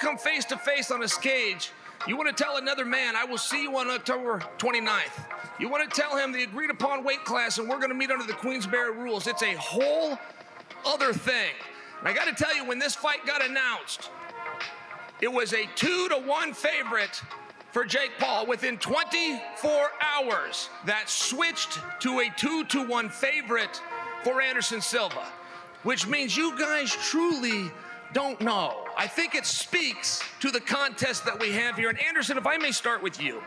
come face to face on a stage, you want to tell another man, I will see you on October 29th. You want to tell him the agreed upon weight class and we're going to meet under the Queensberry rules. It's a whole other thing. And I got to tell you, when this fight got announced, it was a 2-1 favorite for Jake Paul. Within 24 hours, that switched to a 2-1 favorite for Anderson Silva, which means you guys truly don't know. I think it speaks to the contest that we have here. And Anderson, if I may start with you.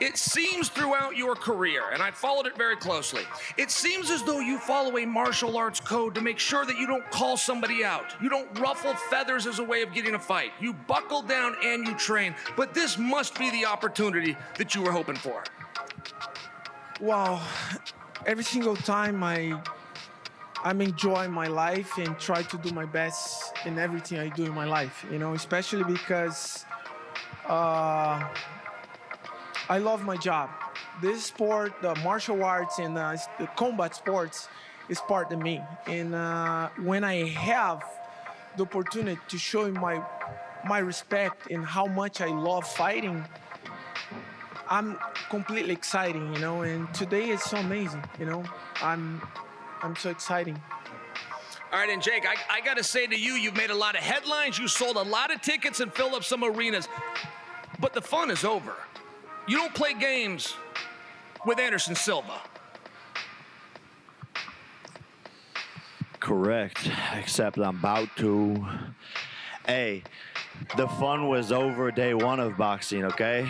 It seems throughout your career, and I followed it very closely, it seems as though you follow a martial arts code to make sure that you don't call somebody out. You don't ruffle feathers as a way of getting a fight. You buckle down and you train, but this must be the opportunity that you were hoping for. Wow, every single time I'm enjoying my life and try to do my best in everything I do in my life, you know, especially because I love my job. This sport, the martial arts and the combat sports is part of me. And when I have the opportunity to show my respect and how much I love fighting, I'm completely exciting, you know, and today is so amazing, you know. I'm so exciting. All right, and Jake, I got to say to you, you've made a lot of headlines, you sold a lot of tickets and filled up some arenas, but the fun is over. You don't play games with Anderson Silva. Correct, except I'm about to. Hey, the fun was over day one of boxing, okay?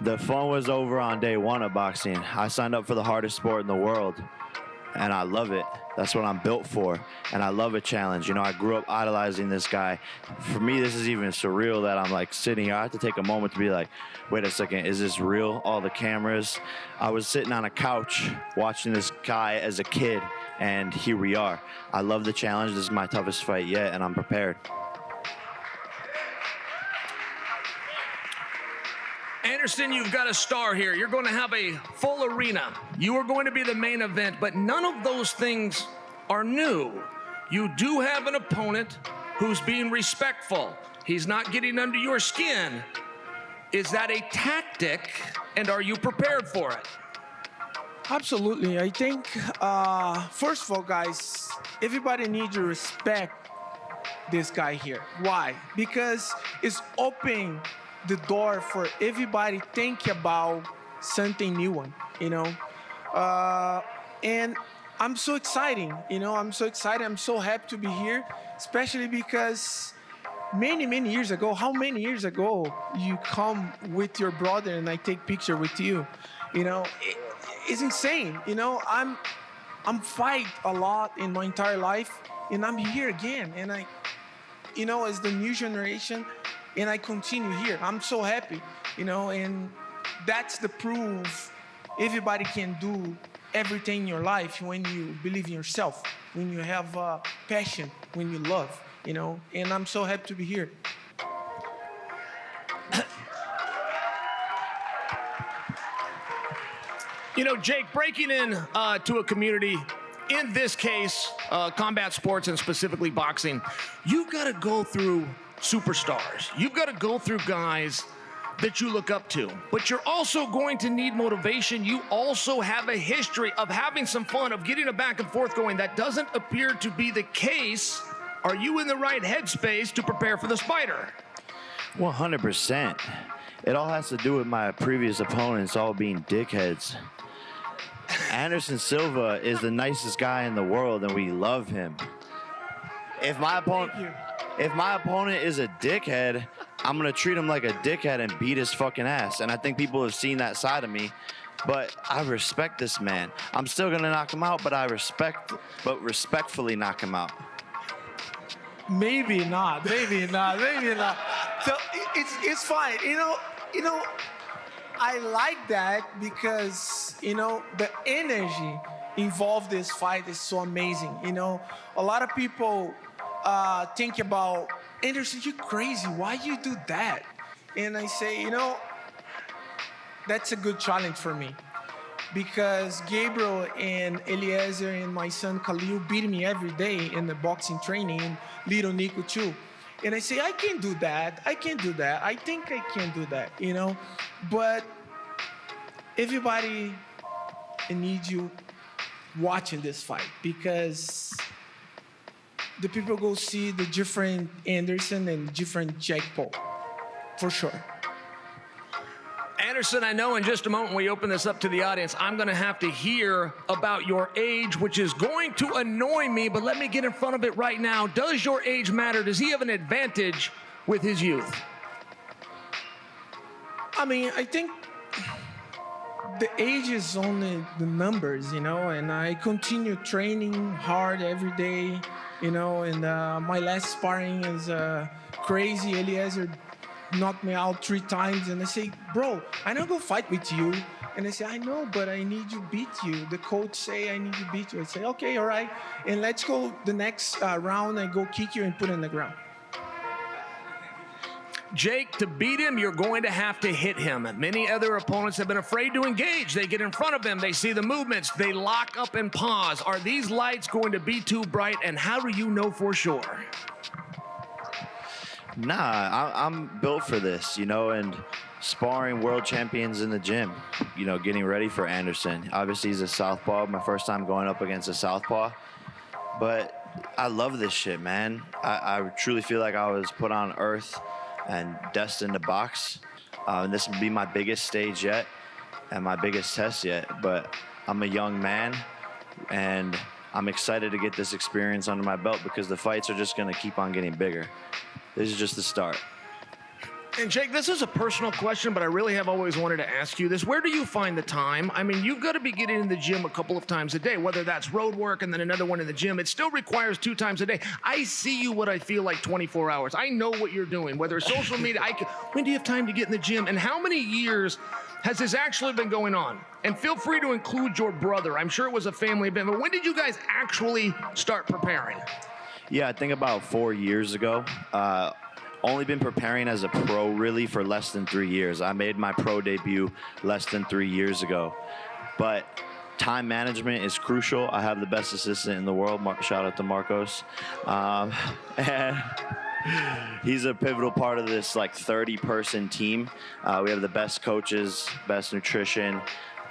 The fun was over on day one of boxing. I signed up for the hardest sport in the world, and I love it. That's what I'm built for, and I love a challenge. You know, I grew up idolizing this guy. For me, this is even surreal that I'm like sitting here. I have to take a moment to be like, wait a second, is this real? All the cameras. I was sitting on a couch watching this guy as a kid, and here we are. I love the challenge. This is my toughest fight yet, and I'm prepared. Anderson, you've got a star here. You're going to have a full arena. You are going to be the main event, but none of those things are new. You do have an opponent who's being respectful. He's not getting under your skin. Is that a tactic, and are you prepared for it? Absolutely. I think, first of all, guys, everybody needs to respect this guy here. Why? Because it's open the door for everybody think about something new, you know. And I'm so excited, you know. I'm so excited. I'm so happy to be here, especially because many years ago, how many years ago you come with your brother and I take picture with you, you know. It's insane, you know. I'm fight a lot in my entire life, and I'm here again, and I, you know, as the new generation, and I continue here. I'm so happy, you know, and that's the proof everybody can do everything in your life when you believe in yourself, when you have passion, when you love, you know, and I'm so happy to be here. You know, Jake, breaking in to a community, in this case, combat sports and specifically boxing, you've got to go through superstars. You've got to go through guys that you look up to, but you're also going to need motivation. You also have a history of having some fun, of getting a back and forth going. That doesn't appear to be the case. Are you in the right headspace to prepare for the Spider? 100%. It all has to do with my previous opponents all being dickheads. Anderson Silva is the nicest guy in the world, and we love him. If my opponent is a dickhead, I'm going to treat him like a dickhead and beat his fucking ass. And I think people have seen that side of me. But I respect this man. I'm still going to knock him out, but respectfully knock him out. Maybe not. So it's fine. You know, I like that because, you know, the energy involved in this fight is so amazing. You know, a lot of people think about, Anderson, you're crazy. Why you do that? And I say, you know, that's a good challenge for me because Gabriel and Eliezer and my son Khalil beat me every day in the boxing training, and little Nico too. And I say, I can't do that. I can't do that. I think I can do that, you know? But everybody needs you watching this fight, because the people go see the different Anderson and different Jake Paul, for sure. Anderson, I know in just a moment when we open this up to the audience, I'm going to have to hear about your age, which is going to annoy me, but let me get in front of it right now. Does your age matter? Does he have an advantage with his youth? I mean, I think the age is only the numbers, you know, and I continue training hard every day, you know, and my last sparring is crazy. Eliezer knocked me out 3 times, and I say, bro, I don't go fight with you. And I say, I know, but I need to beat you. The coach say I need to beat you. I say, okay, all right, and let's go the next round and go kick you and put on the ground. Jake, to beat him, you're going to have to hit him. Many other opponents have been afraid to engage. They get in front of him. They see the movements. They lock up and pause. Are these lights going to be too bright, and how do you know for sure? Nah, I'm built for this, you know, and sparring world champions in the gym, you know, getting ready for Anderson. Obviously, he's a southpaw. My first time going up against a southpaw. But I love this shit, man. I truly feel like I was put on earth and destined to box. And this would be my biggest stage yet and my biggest test yet. But I'm a young man, and I'm excited to get this experience under my belt, because the fights are just going to keep on getting bigger. This is just the start. And Jake, this is a personal question, but I really have always wanted to ask you this. Where do you find the time? I mean, you've got to be getting in the gym a couple of times a day, whether that's road work and then another one in the gym. It still requires 2 times a day. I see you what I feel like 24 hours. I know what you're doing, whether it's social media. When do you have time to get in the gym? And how many years has this actually been going on? And feel free to include your brother. I'm sure it was a family event, but when did you guys actually start preparing? Yeah, I think about 4 years ago. Only been preparing as a pro really for less than 3 years. I made my pro debut less than 3 years ago. But time management is crucial. I have the best assistant in the world. Shout out to Marcos. And he's a pivotal part of this like 30-person team. We have the best coaches, best nutrition,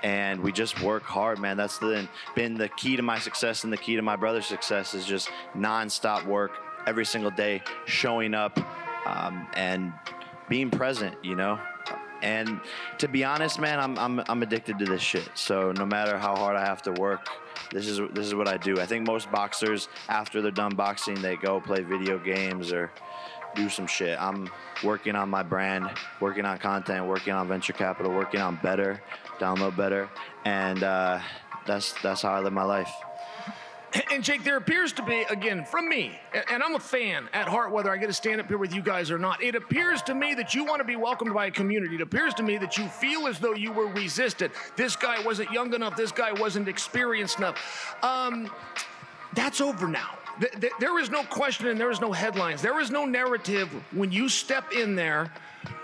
and we just work hard, man. That's been the key to my success, and the key to my brother's success is just nonstop work every single day, showing up and being present, you know. And to be honest, man, I'm addicted to this shit. So no matter how hard I have to work, this is what I do. I think most boxers, after they're done boxing, they go play video games or do some shit. I'm working on my brand, working on content, working on venture capital, working on better, download better, and that's how I live my life. And Jake, there appears to be, again, from me, and I'm a fan at heart, whether I get to stand up here with you guys or not, it appears to me that you want to be welcomed by a community. It appears to me that you feel as though you were resisted. This guy wasn't young enough. This guy wasn't experienced enough. That's over now. There is no question and there is no headlines. There is no narrative when you step in there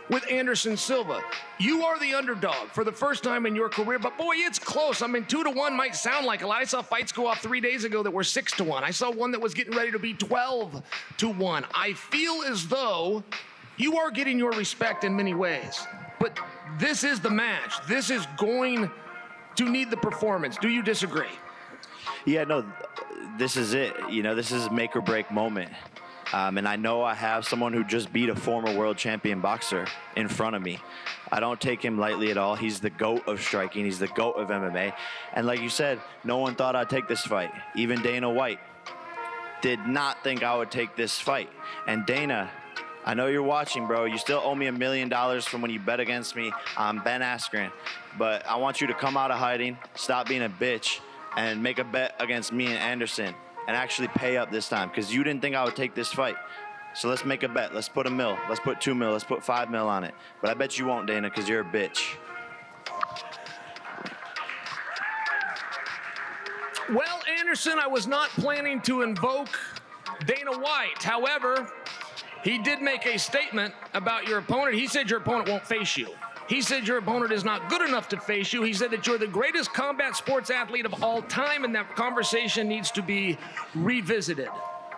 with Anderson Silva. You are the underdog for the first time in your career, but boy, it's close. I mean, 2-1 might sound like a lot. I saw fights go off 3 days ago that were 6-1. I saw one that was getting ready to be 12-1. I feel as though you are getting your respect in many ways, but this is the match. This is going to need the performance. Do you disagree? Yeah, no, this is it. You know, this is a make or break moment. And I know I have someone who just beat a former world champion boxer in front of me. I don't take him lightly at all. He's the GOAT of striking. He's the GOAT of MMA. And like you said, no one thought I'd take this fight. Even Dana White did not think I would take this fight. And Dana, I know you're watching, bro. You still owe me $1 million from when you bet against me on Ben Askren. But I want you to come out of hiding, stop being a bitch, and make a bet against me and Anderson. And actually pay up this time, because you didn't think I would take this fight. So let's make a bet. Let's put $1 million. Let's put $2 million. Let's put $5 million on it. But I bet you won't, Dana, because you're a bitch. Well, Anderson, I was not planning to invoke Dana White. However, he did make a statement about your opponent. He said your opponent won't face you. He said your opponent is not good enough to face you. He said that you're the greatest combat sports athlete of all time, and that conversation needs to be revisited.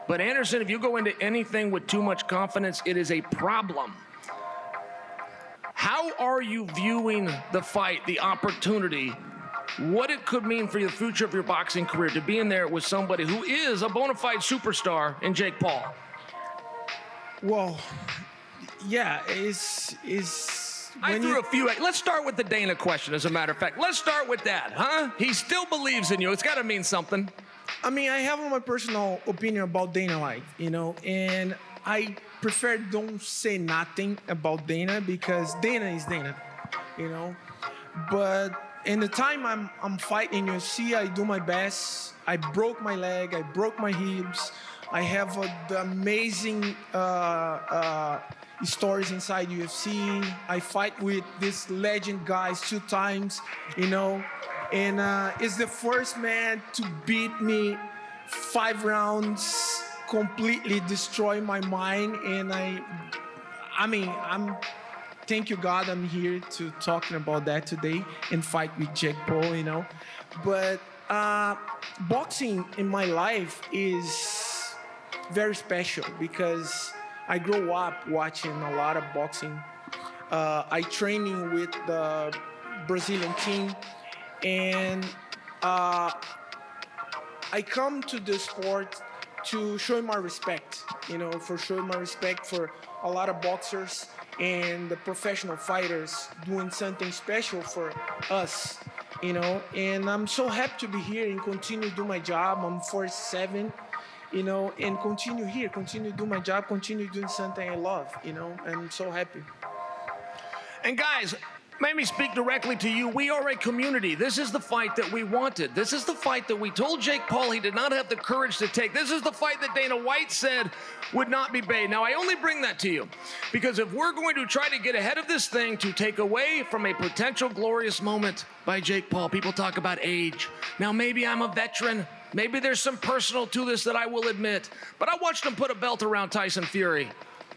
But Anderson, if you go into anything with too much confidence, it is a problem. How are you viewing the fight, the opportunity, what it could mean for the future of your boxing career to be in there with somebody who is a bona fide superstar in Jake Paul? Well, yeah, I threw a few. Let's start with the Dana question, as a matter of fact. Let's start with that, huh? He still believes in you. It's got to mean something. I mean, I have my personal opinion about Dana White, you know, and I prefer don't say nothing about Dana because Dana is Dana, you know. But in the time I'm fighting UFC, I do my best. I broke my leg, I broke my hips. I have the amazing stories inside UFC. I fight with these legend guys 2 times, you know, and is the first man to beat me 5 rounds, completely destroy my mind. And thank you God, I'm here to talking about that today and fight with Jake Paul, you know. But boxing in my life is very special because I grew up watching a lot of boxing. I training with the Brazilian team, and I come to the sport to show my respect, you know, for showing my respect for a lot of boxers and the professional fighters doing something special for us, you know. And I'm so happy to be here and continue to do my job. I'm 47. You know, and continue here, continue to do my job, continue doing something I love, you know. I'm so happy. And guys, let me speak directly to you. We are a community. This is the fight that we wanted. This is the fight that we told Jake Paul he did not have the courage to take. This is the fight that Dana White said would not be made. Now, I only bring that to you because if we're going to try to get ahead of this thing to take away from a potential glorious moment by Jake Paul, people talk about age. Now, maybe I'm a veteran. Maybe there's some personal to this that I will admit, but I watched him put a belt around Tyson Fury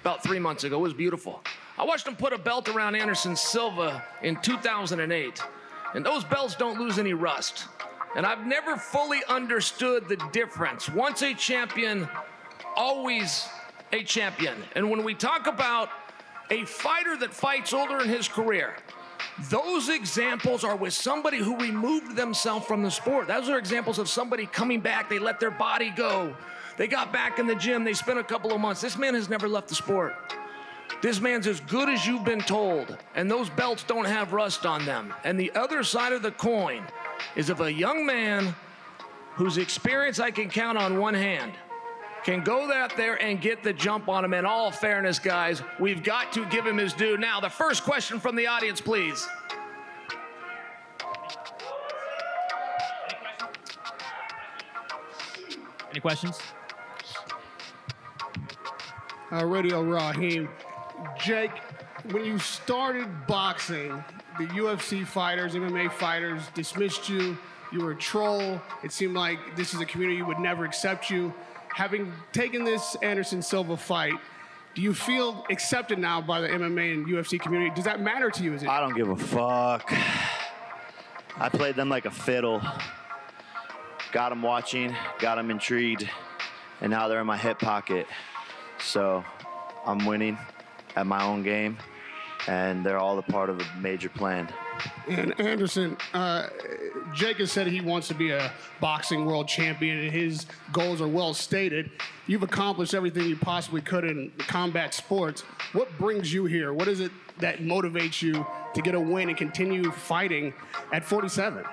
about 3 months ago. It was beautiful. I watched him put a belt around Anderson Silva in 2008, and those belts don't lose any rust. And I've never fully understood the difference. Once a champion, always a champion. And when we talk about a fighter that fights older in his career, those examples are with somebody who removed themselves from the sport. Those are examples of somebody coming back. They let their body go. They got back in the gym. They spent a couple of months. This man has never left the sport. This man's as good as you've been told, and those belts don't have rust on them. And the other side of the coin is if a young man whose experience I can count on one hand can go out there and get the jump on him. In all fairness, guys, we've got to give him his due. Now, the first question from the audience, please. Any questions? Radio Raheem. Jake, when you started boxing, the UFC fighters, MMA fighters dismissed you. You were a troll. It seemed like this is a community would never accept you. Having taken this Anderson Silva fight, do you feel accepted now by the MMA and UFC community? Does that matter to you? I don't give a fuck. I played them like a fiddle. Got them watching, got them intrigued, and now they're in my hip pocket. So I'm winning at my own game, and they're all a part of a major plan. And Anderson, Jake has said he wants to be a boxing world champion, and his goals are well stated. You've accomplished everything you possibly could in combat sports. What brings you here? What is it that motivates you to get a win and continue fighting at 47?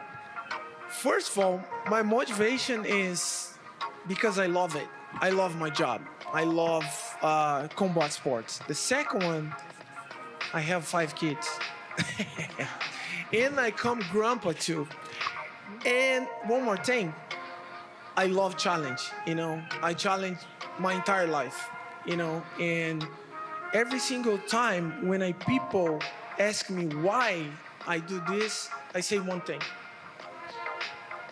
First of all, my motivation is because I love it. I love my job. I love combat sports. The second one, I have 5 kids. And I come grandpa too. And one more thing, I love challenge, you know. I challenge my entire life, you know. And every single time when people ask me why I do this, I say one thing.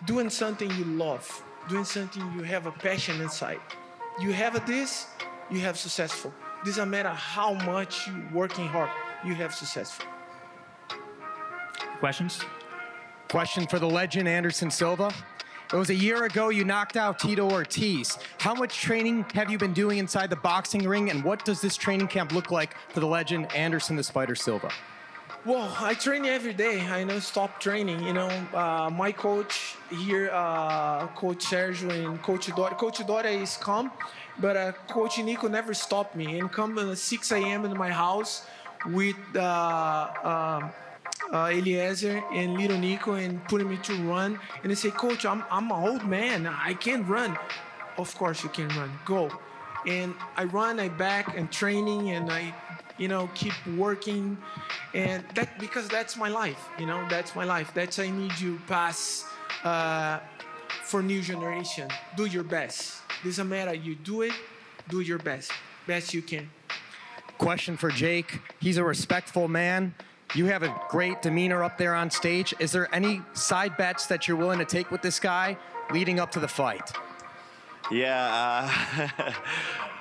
Doing something you love, doing something you have a passion inside. You have this, you have successful. Doesn't matter how much you working hard, you have successful. Questions? Question for the legend, Anderson Silva. It was a year ago you knocked out Tito Ortiz. How much training have you been doing inside the boxing ring, and what does this training camp look like for the legend Anderson the Spider Silva? Well, I train every day. I don't stop training. You know, my coach here, Coach Sergio and Coach Dora. Coach Dora is calm, but Coach Nico never stopped me and come at 6 a.m. in my house with Eliezer and little Nico and putting me to run. And they say, Coach, I'm an old man. I can't run. Of course you can run. Go. And I run, I back, and training, and I, you know, keep working. And that, because that's my life, you know, that's my life. That's I need you pass for new generation. Do your best. Doesn't matter, you do it, do your best. Best you can. Question for Jake. He's a respectful man. You have a great demeanor up there on stage. Is there any side bets that you're willing to take with this guy leading up to the fight? Yeah,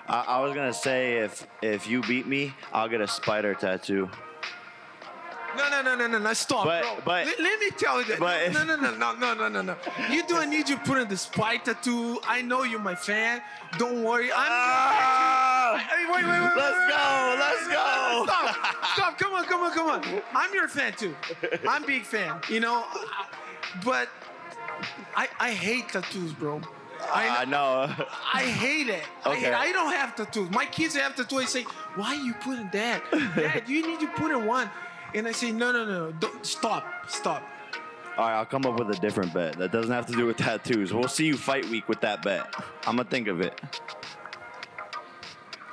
I was gonna say if you beat me, I'll get a spider tattoo. No, stop, But- bro. but- let me tell you that. but- No. You don't need to put in the spy tattoo. I know you're my fan. Don't worry. Wait. Let's go. Stop. Come on. I'm your fan too. I'm big fan, you know. But I hate tattoos, bro. I know. I hate it. Okay. I don't have tattoos. My kids have tattoos. I say, why are you putting that? Dad, you need to put in one. And I say, no. Don't, stop. All right, I'll come up with a different bet. That doesn't have to do with tattoos. We'll see you fight week with that bet. I'm gonna think of it.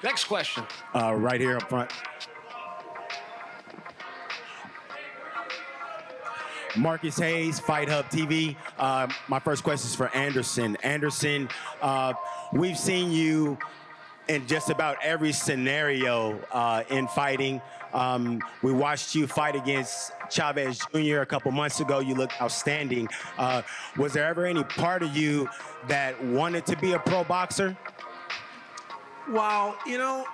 Next question. Right here up front. Marcus Hayes, Fight Hub TV. My first question is for Anderson. Anderson, we've seen you in just about every scenario in fighting. We watched you fight against Chavez Jr. a couple months ago. You looked outstanding. Was there ever any part of you that wanted to be a pro boxer? Wow, you know,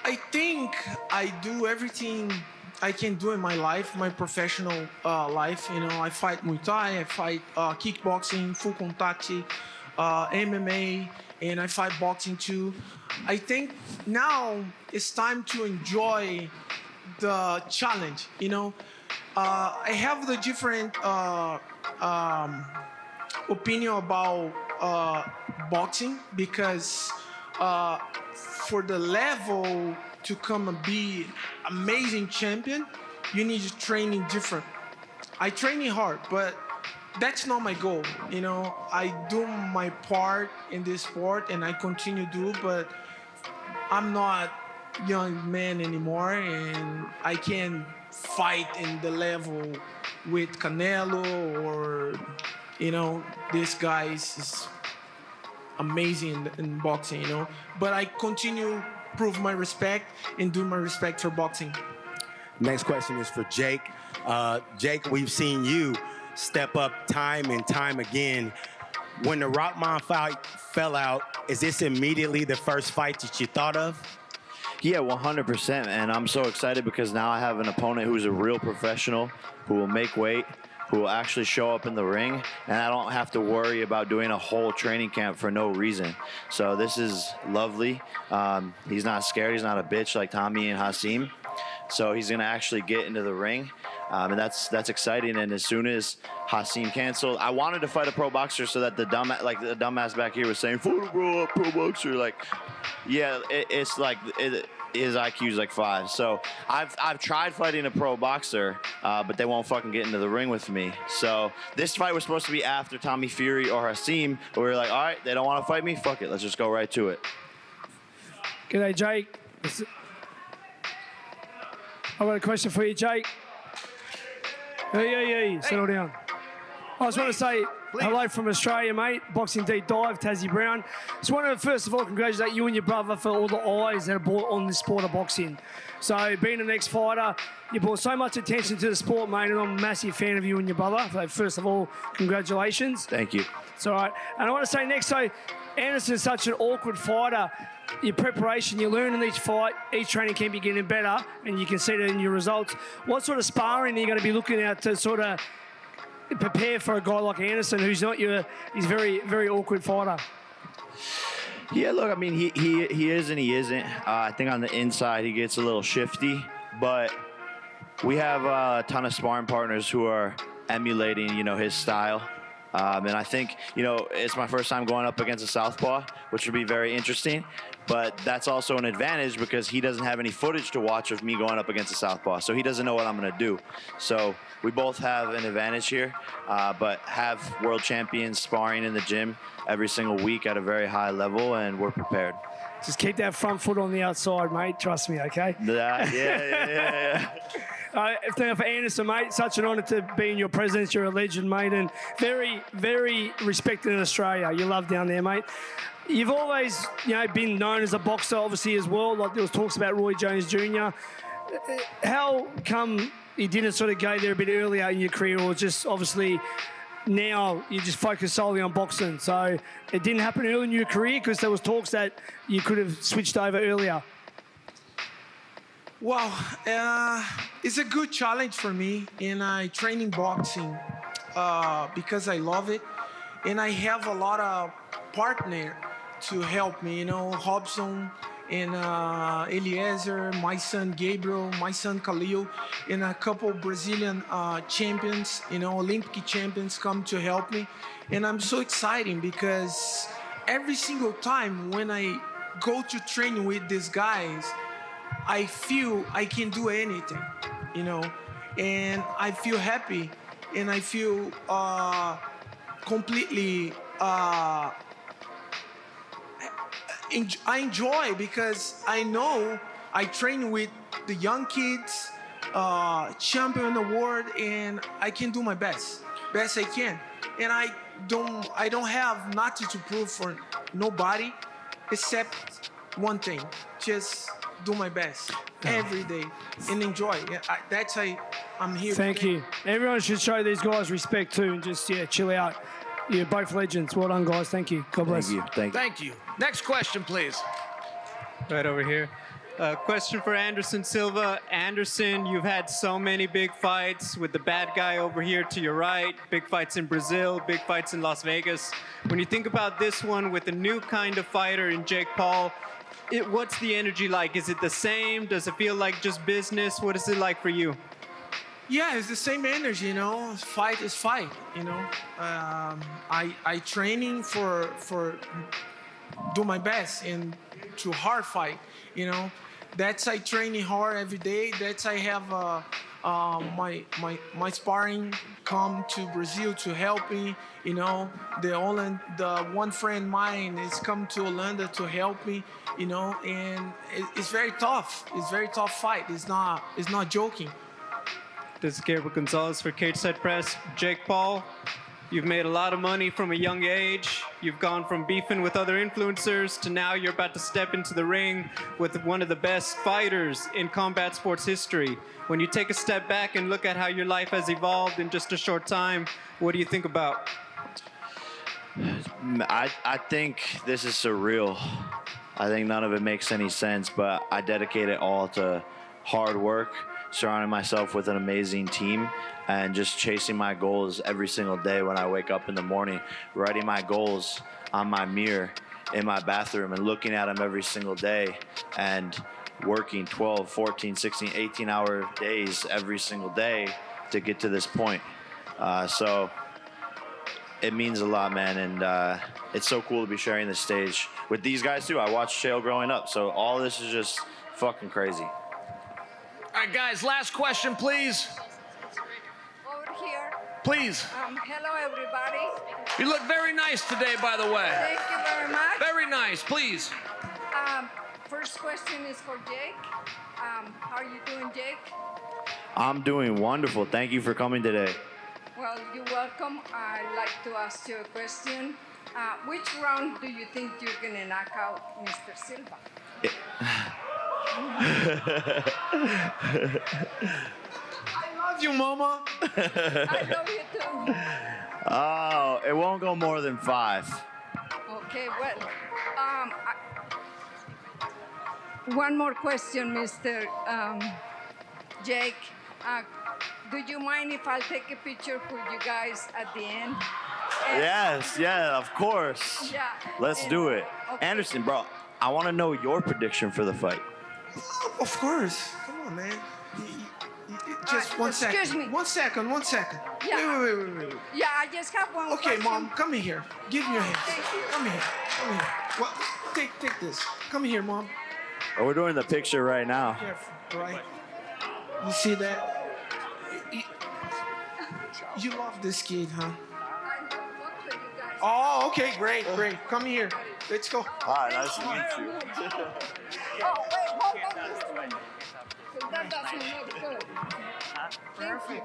I think I do everything I can do in my life, my professional life. You know, I fight Muay Thai, I fight kickboxing, full contact, MMA, and I fight boxing too. I think now it's time to enjoy the challenge, you know. I have the different opinion about boxing because for the level to come and be amazing champion, you need to train in different. I train hard, but that's not my goal. You know, I do my part in this sport and I continue to do, but I'm not young man anymore and I can't fight in the level with Canelo or, you know, this guy is amazing in boxing, you know. But I continue prove my respect and do my respect for boxing. Next question is for Jake. Jake, we've seen you step up time and time again. When the Rockman fight fell out, is this immediately the first fight that you thought of? Yeah, 100%, and I'm so excited because now I have an opponent who's a real professional, who will make weight, who will actually show up in the ring, and I don't have to worry about doing a whole training camp for no reason. So this is lovely. He's not scared. He's not a bitch like Tommy and Hasim. So he's gonna actually get into the ring, and that's exciting. And as soon as Hasim canceled, I wanted to fight a pro boxer so that the dumbass back here was saying, "Photo bro, pro boxer." Like, yeah, it's like his IQ is like 5. So I've tried fighting a pro boxer, but they won't fucking get into the ring with me. So this fight was supposed to be after Tommy Fury or Hasim, but we were like, all right, they don't want to fight me. Fuck it, let's just go right to it. G'day, Jake. I've got a question for you, Jake. Hey, settle down. I just want to say hello from Australia, mate. Boxing Deep Dive, Tassie Brown. Just want to first of all congratulate you and your brother for all the eyes that are brought on the sport of boxing. So being an ex-fighter, you brought so much attention to the sport, mate, and I'm a massive fan of you and your brother. So first of all, congratulations. Thank you. It's all right. And I want to say next, so Anderson's such an awkward fighter. Your preparation, you learn in each fight, each training camp you're getting better, and you can see that in your results. What sort of sparring are you going to be looking at to sort of prepare for a guy like Anderson, who's not he's very, very awkward fighter? Yeah, look, I mean, he is and he isn't. I think on the inside he gets a little shifty, but we have a ton of sparring partners who are emulating, you know, his style. And I think, you know, it's my first time going up against a southpaw, which would be very interesting. But that's also an advantage because he doesn't have any footage to watch of me going up against a southpaw. So he doesn't know what I'm going to do. So we both have an advantage here, but have world champions sparring in the gym every single week at a very high level, and we're prepared. Just keep that front foot on the outside, mate. Trust me, okay? Yeah. Now for Anderson, mate, such an honour to be in your presence. You're a legend, mate, and very, very respected in Australia. You love down there, mate. You've always, you know, been known as a boxer, obviously, as well. Like there was talks about Roy Jones Jr. How come you didn't sort of go there a bit earlier in your career, or just obviously now you just focus solely on boxing? So it didn't happen early in your career because there was talks that you could have switched over earlier. Well, it's a good challenge for me, and I train in boxing because I love it, and I have a lot of partner to help me, you know, Robson and Eliezer, my son Gabriel, my son Khalil, and a couple Brazilian champions, you know, Olympic champions come to help me. And I'm so excited because every single time when I go to train with these guys, I feel I can do anything, you know, and I feel happy, and I feel completely I enjoy because I know I train with the young kids, champion in the world, and I can do my best I can. And I don't have nothing to prove for nobody except one thing: just do my best every day and enjoy. That's why I'm here. Thank you. Everyone should show these guys respect too, and just chill out. You're both legends. Well done, guys. Thank you. God bless. Thank you. Next question, please. Right over here. Question for Anderson Silva. Anderson, you've had so many big fights with the bad guy over here to your right, big fights in Brazil, big fights in Las Vegas. When you think about this one with a new kind of fighter in Jake Paul, what's the energy like? Is it the same? Does it feel like just business? What is it like for you? Yeah, it's the same energy, you know. Fight is fight, you know. I training for do my best and to hard fight, you know. That's I training hard every day. That's I have my sparring come to Brazil to help me, you know. The one friend mine is come to Orlando to help me, you know. And it's very tough. It's very tough fight. It's not joking. This is Gabriel Gonzalez for Cage Side Press. Jake Paul, you've made a lot of money from a young age. You've gone from beefing with other influencers to now you're about to step into the ring with one of the best fighters in combat sports history. When you take a step back and look at how your life has evolved in just a short time, what do you think about? I think this is surreal. I think none of it makes any sense, but I dedicate it all to hard work, surrounding myself with an amazing team, and just chasing my goals every single day when I wake up in the morning, writing my goals on my mirror in my bathroom and looking at them every single day, and working 12, 14, 16, 18-hour days every single day to get to this point. So it means a lot, man, and it's so cool to be sharing the stage with these guys too. I watched Chael growing up, so all this is just fucking crazy. All right, guys, last question, please. Over here. Please. Hello, everybody. You look very nice today, by the way. Thank you very much. Very nice, please. First question is for Jake. How are you doing, Jake? I'm doing wonderful. Thank you for coming today. Well, you're welcome. I'd like to ask you a question. Which round do you think you're going to knock out Mr. Silva? I love you, Mama. I love you too. Oh, it won't go more than 5. Okay, well, one more question, Mr. Jake. do you mind if I'll take a picture for you guys at the end? Yes, yeah, of course. Yeah. Let's do it. Okay. Anderson, bro, I want to know your prediction for the fight. Of course. Come on, man. Just one second. excuse me. 1 second, 1 second. Yeah. Wait. Yeah, I just have one Okay, question. Mom, come in here. Give me your hands. Thank you. Come here. Come here. Well, take this. Come here, Mom. Oh, we're doing the picture right now. Careful, right? You see that? You love this kid, huh? I don't work for you guys. Oh, okay, great. Come here. Let's go. Hi, nice to meet you. Oh, wait, hold on just a minute. So that doesn't look good. Thank you.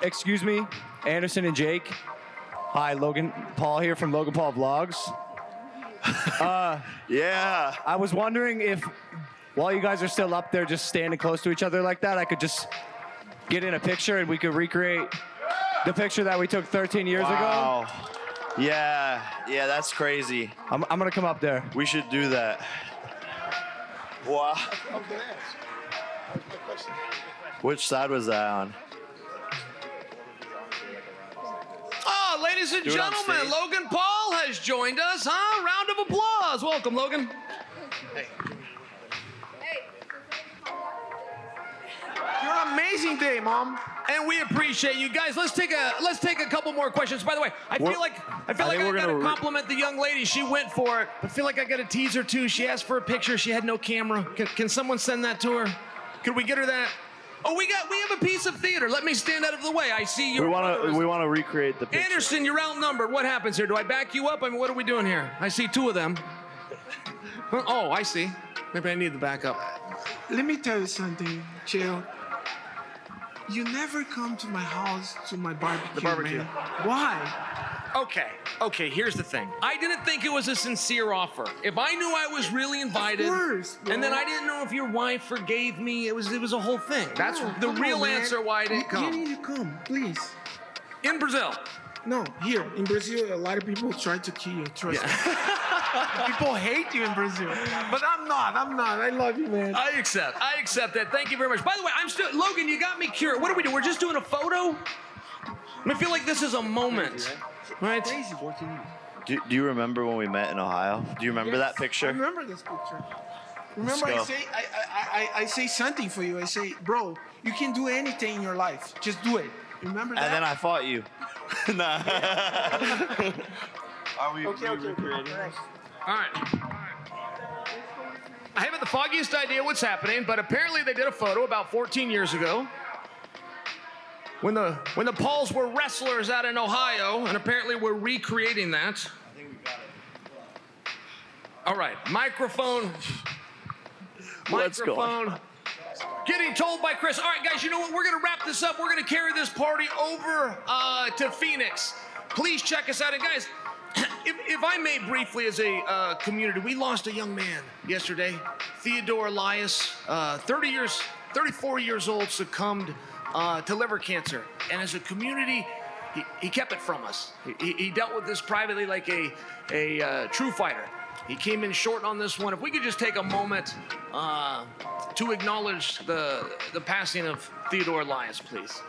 Excuse me, Anderson and Jake. Hi, Paul here from Logan Paul Vlogs. Yeah. I was wondering if, while you guys are still up there just standing close to each other like that, I could just get in a picture and we could recreate the picture that we took 13 years ago. Wow. Yeah, that's crazy. I'm gonna come up there. We should do that. Wow. Which side was that on? Oh, ladies and Do it on gentlemen, stage. Logan Paul has joined us, huh? Round of applause. Welcome, Logan. Hey, You're an amazing day, Mom. And we appreciate you guys. Let's take a couple more questions. By the way, I feel like I think we're gotta gonna compliment the young lady. She went for it. I feel like I got to tease her too. She asked for a picture. She had no camera. Can someone send that to her? Could we get her that? Oh, we have a piece of theater. Let me stand out of the way. I see you. We want to recreate the picture. Anderson, you're outnumbered. What happens here? Do I back you up? I mean, what are we doing here? I see two of them. Oh, I see. Maybe I need the backup. Let me tell you something, Chill. You never come to my house to my barbecue. The barbecue. Man. Why? Okay, here's the thing. I didn't think it was a sincere offer. If I knew I was really invited, Of course, bro. and then I didn't know if your wife forgave me, it was a whole thing. That's No, the come real on, man. answer why I didn't You come. need to come, please. In Brazil. No, here in Brazil, a lot of people try to kill you. Trust me. People hate you in Brazil, but I'm not. I love you, man. I accept that. Thank you very much. By the way, Logan, you got me curious. What do we do? We're just doing a photo? I feel like this is a moment, right? Do you remember when we met in Ohio? Do you remember that I picture? remember this picture. Remember, Let's go. I say something for you. I say, bro, you can do anything in your life. Just do it. Remember that? And then I fought you. Nah. Are we recreating? All right. I haven't the foggiest idea what's happening, but apparently they did a photo about 14 years ago when the Pauls were wrestlers out in Ohio, and apparently we're recreating that. I think we got it. All right, microphone. Let's go. Getting told by Chris. All right, guys, you know what? We're going to wrap this up. We're going to carry this party over to Phoenix. Please check us out. And guys, if I may briefly, as a community, we lost a young man yesterday, Theodore Elias, 34 years old, succumbed to liver cancer. And as a community, he kept it from us. He dealt with this privately like a true fighter. He came in short on this one. If we could just take a moment to acknowledge the passing of Theodore Elias, please.